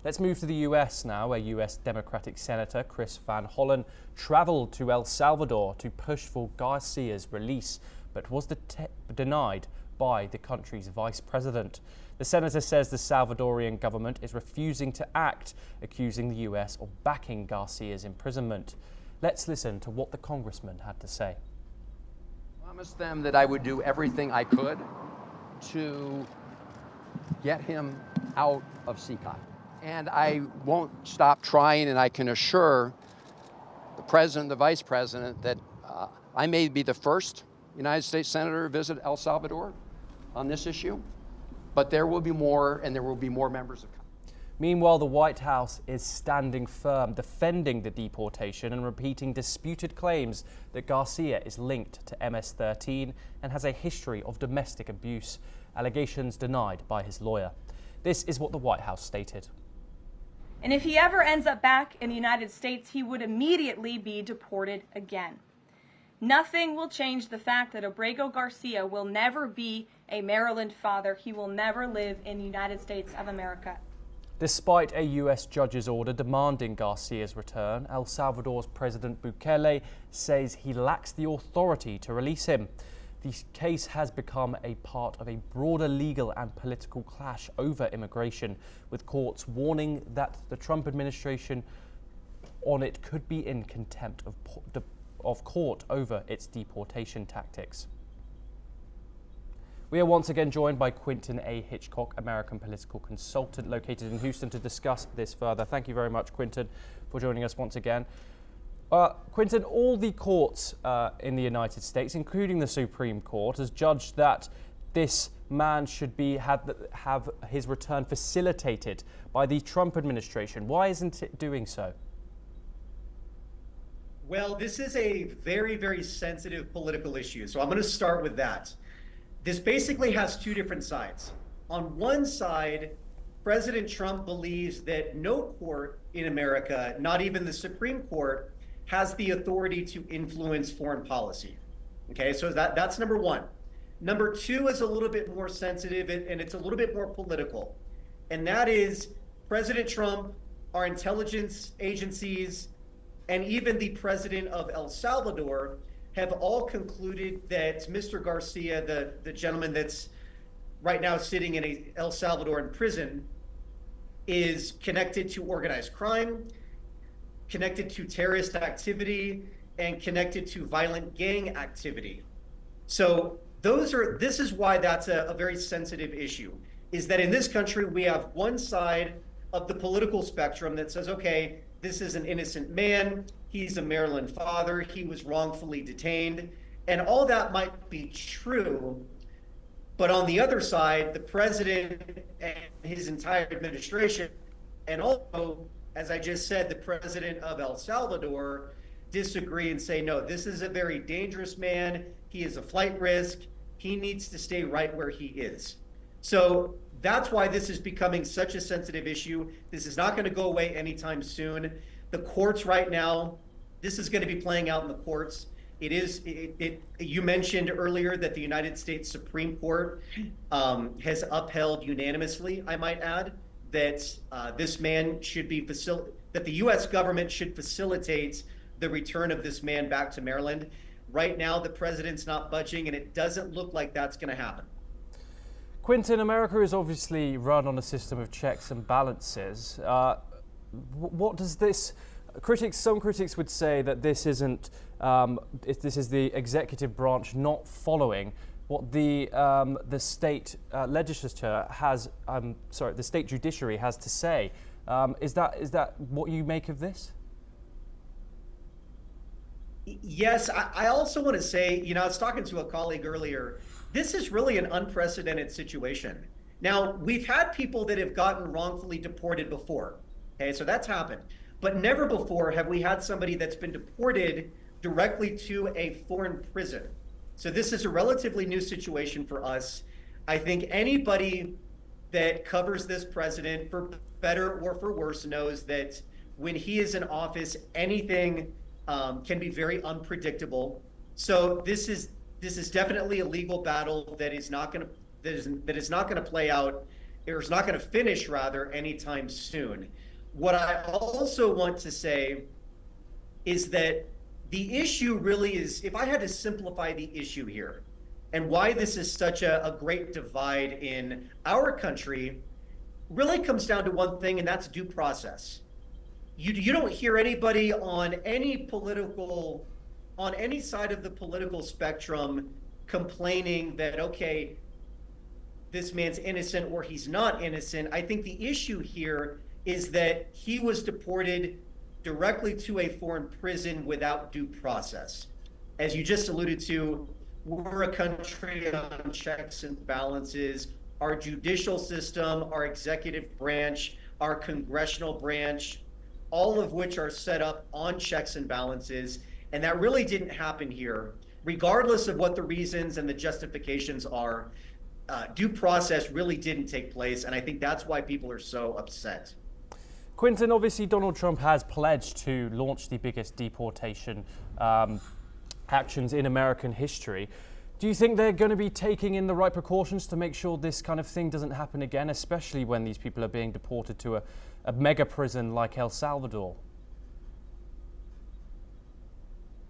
Let's move to the US now, where US Democratic Senator Chris Van Hollen traveled to El Salvador to push for Garcia's release, but was denied by the country's vice president. The senator says the Salvadorian government is refusing to act, accusing the US of backing Garcia's imprisonment. Let's listen to what the congressman had to say. I promised them that I would do everything I could to get him out of CCOT. And I won't stop trying, and I can assure the president, the vice president, that I may be the first United States senator to visit El Salvador on this issue, but there will be more, and there will be more members of Congress. Meanwhile, the White House is standing firm, defending the deportation and repeating disputed claims that Garcia is linked to MS-13 and has a history of domestic abuse, allegations denied by his lawyer. This is what the White House stated. And if he ever ends up back in the United States, he would immediately be deported again. Nothing will change the fact that Abrego Garcia will never be a Maryland father. He will never live in the United States of America. Despite a U.S. judge's order demanding Garcia's return, El Salvador's President Bukele says he lacks the authority to release him. The case has become a part of a broader legal and political clash over immigration, with courts warning that the Trump administration on it could be in contempt of court over its deportation tactics. We are once again joined by Quinton A. Hitchcock, American political consultant located in Houston, to discuss this further. Thank you very much, Quinton, for joining us once again. Quinton, all the courts in the United States, including the Supreme Court, has judged that this man should have his return facilitated by the Trump administration. Why isn't it doing so? Well, this is a very, very sensitive political issue, so I'm going to start with that. This basically has two different sides. On one side, President Trump believes that no court in America, not even the Supreme Court, has the authority to influence foreign policy. Okay, so that's number one. Number two is a little bit more sensitive, and it's a little bit more political. And that is President Trump, our intelligence agencies, and even the president of El Salvador have all concluded that Mr. Garcia, the gentleman that's right now sitting in El Salvador in prison, is connected to organized crime, connected to terrorist activity, and connected to violent gang activity. So this is why that's a very sensitive issue, is that in this country, we have one side of the political spectrum that says, okay, this is an innocent man, he's a Maryland father, he was wrongfully detained, and all that might be true. But on the other side, the president and his entire administration, and also, as I just said, the president of El Salvador, disagree and say, no, this is a very dangerous man, he is a flight risk, he needs to stay right where he is. So that's why this is becoming such a sensitive issue. This is not going to go away anytime soon. The courts right now, this is going to be playing out in the courts. You mentioned earlier that the United States Supreme Court has upheld unanimously, I might add, that this man should be that the U.S. government should facilitate the return of this man back to Maryland. Right now, the president's not budging, and it doesn't look like that's going to happen. Quinton, America is obviously run on a system of checks and balances. What does this? Some critics would say that this isn't. This is the executive branch not following what the state legislature has. The state judiciary has to say. Is that what you make of this? Yes, I also want to say, I was talking to a colleague earlier. This is really an unprecedented situation. Now, we've had people that have gotten wrongfully deported before. Okay, so that's happened. But never before have we had somebody that's been deported directly to a foreign prison. So this is a relatively new situation for us. I think anybody that covers this president, for better or for worse, knows that when he is in office, anything can be very unpredictable. So this is definitely a legal battle that is not going to play out or is not going to finish rather anytime soon. What I also want to say is that the issue really is, if I had to simplify the issue here and why this is such a great divide in our country, really comes down to one thing, and that's due process. You don't hear anybody on any side of the political spectrum complaining that, okay, this man's innocent or he's not innocent. I think the issue here is that he was deported directly to a foreign prison without due process. As you just alluded to, we're a country on checks and balances. Our judicial system, our executive branch, our congressional branch, all of which are set up on checks and balances. And that really didn't happen here. Regardless of what the reasons and the justifications are, due process really didn't take place. And I think that's why people are so upset. Quinton, obviously Donald Trump has pledged to launch the biggest deportation actions in American history. Do you think they're going to be taking in the right precautions to make sure this kind of thing doesn't happen again, especially when these people are being deported to a mega prison like El Salvador?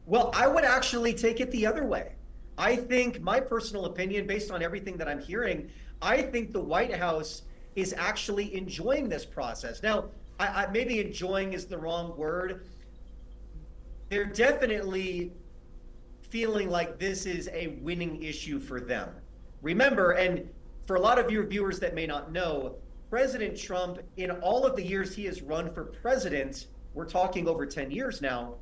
Well, I would actually take it the other way. I think, my personal opinion, based on everything that I'm hearing, I think the White House is actually enjoying this process. Now, I maybe enjoying is the wrong word. They're definitely feeling like this is a winning issue for them. Remember, and for a lot of your viewers that may not know, President Trump, in all of the years he has run for president, we're talking over 10 years now,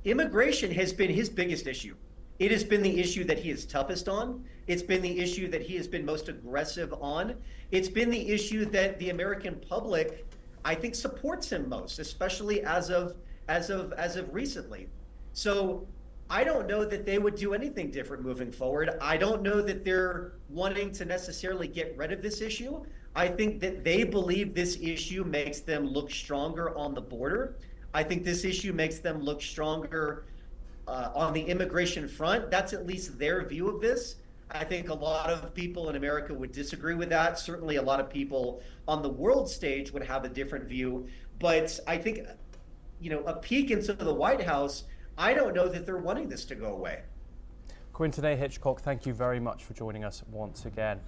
immigration has been his biggest issue. It has been the issue that he is toughest on. It's been the issue that he has been most aggressive on. It's been the issue that the American public, I think, supports him most, especially as of recently. So I don't know that they would do anything different moving forward. I don't know that they're wanting to necessarily get rid of this issue. I think that they believe this issue makes them look stronger on the border. I think this issue makes them look stronger on the immigration front. That's at least their view of this. I think a lot of people in America would disagree with that. Certainly a lot of people on the world stage would have a different view. But I think, a peek into the White House, I don't know that they're wanting this to go away. Quinton A. Hitchcock, thank you very much for joining us once again.